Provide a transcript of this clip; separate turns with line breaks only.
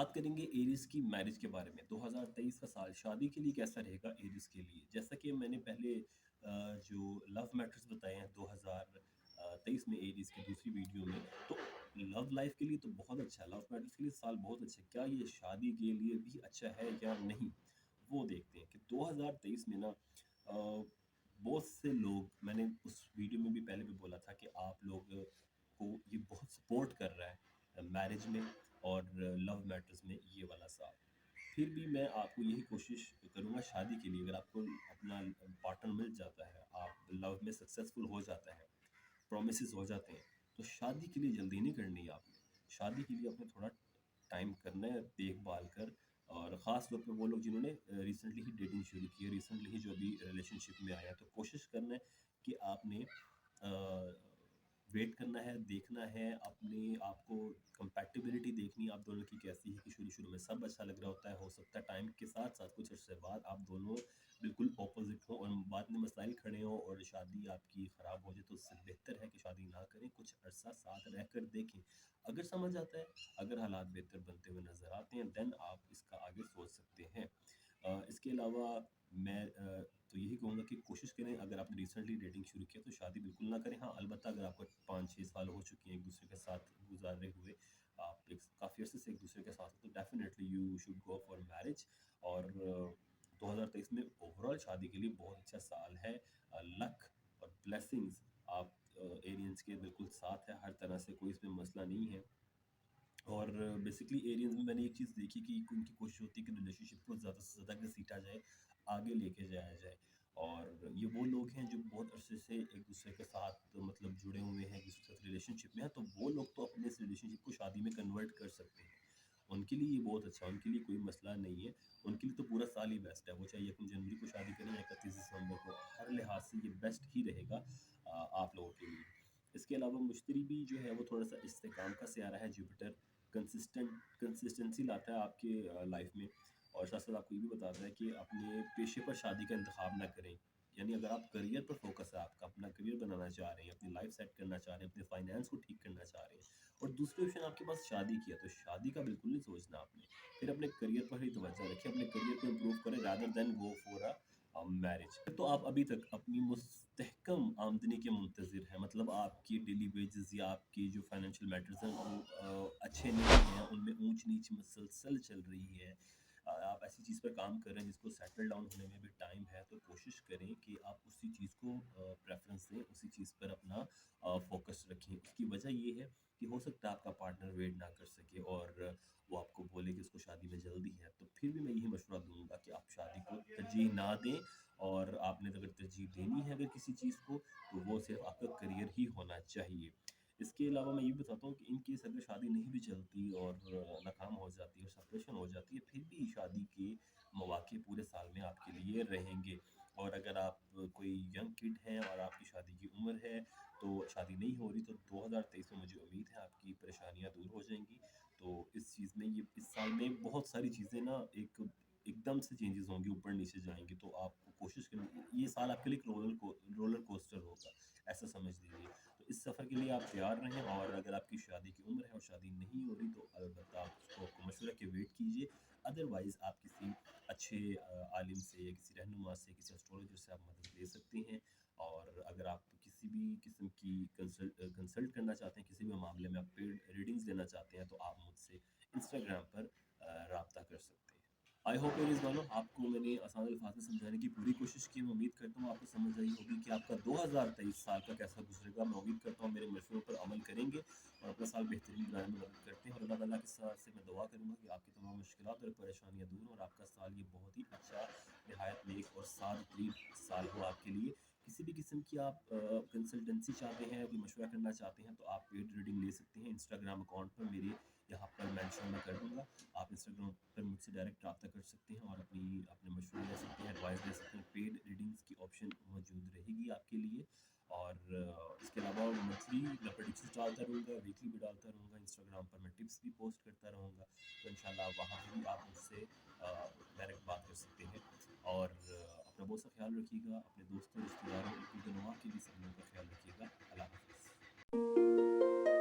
بات کریں گے ایریز کی میرج کے بارے میں. 2023 کا سال شادی کے لیے کیسا رہے گا ایریز کے لیے؟ جیسا کہ میں نے پہلے جو لو میٹرز بتائے ہیں 2023 میں ایریز کی دوسری ویڈیو میں، تو لو لائف کے لیے تو بہت اچھا ہے، لو میٹرز کے لیے سال بہت اچھا ہے. کیا یہ شادی کے لیے بھی اچھا ہے یا نہیں، وہ دیکھتے ہیں کہ 2023 میں نا بہت سے لوگ، میں نے اس ویڈیو میں بھی پہلے بھی بولا تھا کہ آپ لوگ کو یہ بہت سپورٹ کر رہا ہے میرج میں اور لو میٹرز میں یہ والا سال. پھر بھی میں آپ کو یہی کوشش کروں گا شادی کے لیے، اگر آپ کو اپنا پارٹنر مل جاتا ہے، آپ لو میں سکسیزفل ہو جاتا ہے، پرومسز ہو جاتے ہیں، تو شادی کے لیے جلدی نہیں کرنی ہے آپ نے. شادی کے لیے آپ نے تھوڑا ٹائم کرنا ہے دیکھ بھال کر. اور خاص طور پہ وہ لوگ جنہوں نے ریسنٹلی ہی ڈیٹنگ شروع کی ہے، ریسنٹلی ہی جو ابھی ریلیشن شپ میں آیا ہے، تو کوشش کرنا ہے کہ آپ نے ویٹ کرنا ہے، دیکھنا ہے، اپنے آپ کو کمپیٹیبلٹی دیکھنی ہے آپ دونوں کی کیسی ہے. کہ شروع میں سب اچھا لگ رہا ہوتا ہے، ہو سکتا ہے ٹائم کے ساتھ ساتھ کچھ عرصے بعد آپ دونوں بالکل اپوزٹ ہوں اور بعد میں مسائل کھڑے ہوں اور شادی آپ کی خراب ہو جائے. تو اس سے بہتر ہے کہ شادی نہ کریں، کچھ عرصہ ساتھ رہ کر دیکھیں. اگر سمجھ آتا ہے، اگر حالات بہتر بنتے ہوئے نظر آتے ہیں، دین آپ اس کا آگے سوچ سکتے ہیں. اس کے علاوہ میں تو یہی کہوں گا کہ کوشش کریں، اگر آپ نے ریسنٹلی ڈیٹنگ شروع کیا تو شادی بالکل نہ کریں. ہاں البتہ اگر آپ کو 5-6 سال ہو چکے ہیں ایک دوسرے کے ساتھ گزارے ہوئے، آپ ایک کافی عرصے سے ایک دوسرے کے ساتھ، تو definitely you should go for marriage. اور 2023 میں اوور آل شادی کے لیے بہت اچھا سال ہے. لک اور بلیسنگز آپ ایرینز کے بالکل ساتھ ہے، ہر طرح سے کوئی اس میں مسئلہ نہیں ہے. اور بیسکلی ایرینز میں نے ایک چیز دیکھی کہ ان کی کوشش ہوتی ہے کہ ریلیشن شپ کو زیادہ سے زیادہ گھسیٹا جائے، آگے لے کے جایا جائے. اور یہ وہ لوگ ہیں جو بہت عرصے سے ایک دوسرے کے ساتھ مطلب جڑے ہوئے ہیں، ایک دوسرے کے ساتھ ریلیشن شپ میں ہیں، تو وہ لوگ تو اپنے اس ریلیشن شپ کو شادی میں کنورٹ کر سکتے ہیں. ان کے لیے یہ بہت اچھا ہے، ان کے لیے کوئی مسئلہ نہیں ہے. ان کے لیے تو پورا سال ہی بیسٹ ہے، وہ چاہے 1 جنوری کو شادی کریں یا 31 دسمبر کو، ہر لحاظ سے یہ بیسٹ ہی رہے گا آپ لوگوں کے لیے. اس کے علاوہ مشتری بھی جو ہے وہ تھوڑا سا استحکام کا سیارہ ہے. جوپیٹر کنسسٹنسی لاتا ہے آپ کے لائف میں، اور ساتھ ساتھ آپ کو یہ بھی بتاتا ہے کہ اپنے پیشے پر شادی کا انتخاب نہ کریں. یعنی اگر آپ کریئر پر فوکس ہے، آپ کا اپنا کریئر بنانا چاہ رہے ہیں، اپنی لائف سیٹ کرنا چاہ رہے ہیں، اپنے فائنینس کو ٹھیک کرنا چاہ رہے ہیں، اور دوسری آپشن آپ کے پاس شادی کی ہے، تو شادی کا بالکل نہیں سوچنا آپ نے. پھر اپنے کریئر پر ہی توجہ رکھیں، اپنے کریئر کو امپروو کریں rather than go for marriage. تو آپ ابھی تک اپنی مستحکم آمدنی کے منتظر ہیں، مطلب آپ کی ڈیلی ویجز یا آپ کی جو فائنینشیل میٹرز ہیں وہ اچھے نہیں ہیں، ان میں اونچ نیچ مسلسل چل رہی ہے. آپ ایسی چیز پر کام کر رہے ہیں جس کو سیٹل ڈاؤن ہونے میں بھی ٹائم ہے، تو کوشش کریں کہ آپ اسی چیز کو پریفرنس دیں، اسی چیز پر اپنا فوکس رکھیں. اس کی وجہ یہ ہے کہ ہو سکتا ہے آپ کا پارٹنر ویٹ نہ کر سکے اور وہ آپ کو بولے کہ اس کو شادی میں جلدی ہے. تو پھر بھی میں یہی مشورہ دوں گا کہ آپ شادی کو ترجیح نہ دیں، اور آپ نے اگر ترجیح دینی ہے اگر کسی چیز کو، تو وہ صرف آپ کا کریئر ہی ہونا چاہیے. اس کے علاوہ میں یہ بتاتا ہوں کہ ان کیس اگر شادی نہیں بھی چلتی اور ناکام ہو جاتی ہے اور سپریشن ہو جاتی ہے، پھر بھی شادی کے مواقع پورے سال میں آپ کے لیے رہیں گے. اور اگر آپ کوئی ینگ کڈ ہیں اور آپ کی شادی کی عمر ہے تو شادی نہیں ہو رہی، تو 2023 میں مجھے امید ہے آپ کی پریشانیاں دور ہو جائیں گی. تو اس چیز میں اس سال میں بہت ساری چیزیں نا ایک دم سے چینجز ہوں گی، اوپر نیچے جائیں گی. تو آپ کو کوشش کریں، یہ سال آپ کے لیے رولر کوسٹر ہوگا، ایسا سمجھ لیجیے. تو اس سفر کے لیے آپ تیار رہیں، اور اگر آپ کی شادی کی عمر ہے اور شادی نہیں ہو رہی تو البتہ آپ اس کو مشورہ کے ویٹ کیجیے. ادروائز آپ کسی اچھے عالم سے یا کسی رہنما سے، کسی اسٹرولوجر سے آپ مدد لے سکتے ہیں. اور اگر آپ کسی بھی قسم کی کنسلٹ کرنا چاہتے ہیں، کسی بھی معاملے میں آپ پیڈ ریڈنگز لینا چاہتے ہیں، تو آپ مجھ سے انسٹاگرام پر رابطہ کر سکتے ہیں. آئی ہوپ میرے والوں آپ کو میں نے آسان الفاظ میں سمجھانے کی پوری کوشش کی. میں امید کرتا ہوں آپ کو سمجھ آئی ہوگی کہ آپ کا 2023 سال کا کیسا گزرے گا. میں امید کرتا ہوں میرے مشوروں پر عمل کریں گے اور اپنا سال بہترین بنانے میں مدد کرتے ہیں. اور اللہ تعالیٰ کے ساتھ سے میں دعا کروں گا کہ آپ کی تمام مشکلات اور پریشانیاں دور ہوں، اور آپ کا سال یہ بہت ہی اچھا، نہایت نیک اور سعادت ترین سال ہو آپ کے لیے. کسی بھی قسم کی آپ کنسلٹنسی چاہتے ہیں، کوئی مشورہ کرنا چاہتے ہیں، تو آپ پیڈ ریڈنگ لے سکتے ہیں. انسٹاگرام اکاؤنٹ پر میرے یہاں پر مینشن میں کر دوں گا، آپ انسٹاگرام پر مجھ سے ڈائریکٹ رابطہ کر سکتے ہیں اور اپنے مشورے لے سکتے ہیں، ایڈوائس لے سکتے ہیں. پیڈ ریڈنگس کی آپشن موجود رہے گی آپ کے لیے. اور اس کے علاوہ منتھلی میں پریڈکشنس ڈالتا رہوں گا، ویکلی بھی ڈالتا رہوں گا. انسٹاگرام پر میں ٹپس بھی پوسٹ کرتا رہوں گا، تو انشاءاللہ وہاں پہ بھی آپ مجھ سے ڈائریکٹ بات کر سکتے ہیں. اور اپنا بہت سا خیال رکھیے گا، اپنے دوستوں، رشتہ داروں، اردو کے نواح کے بھی سب لوگوں کا خیال رکھیے گا. اللہ حافظ.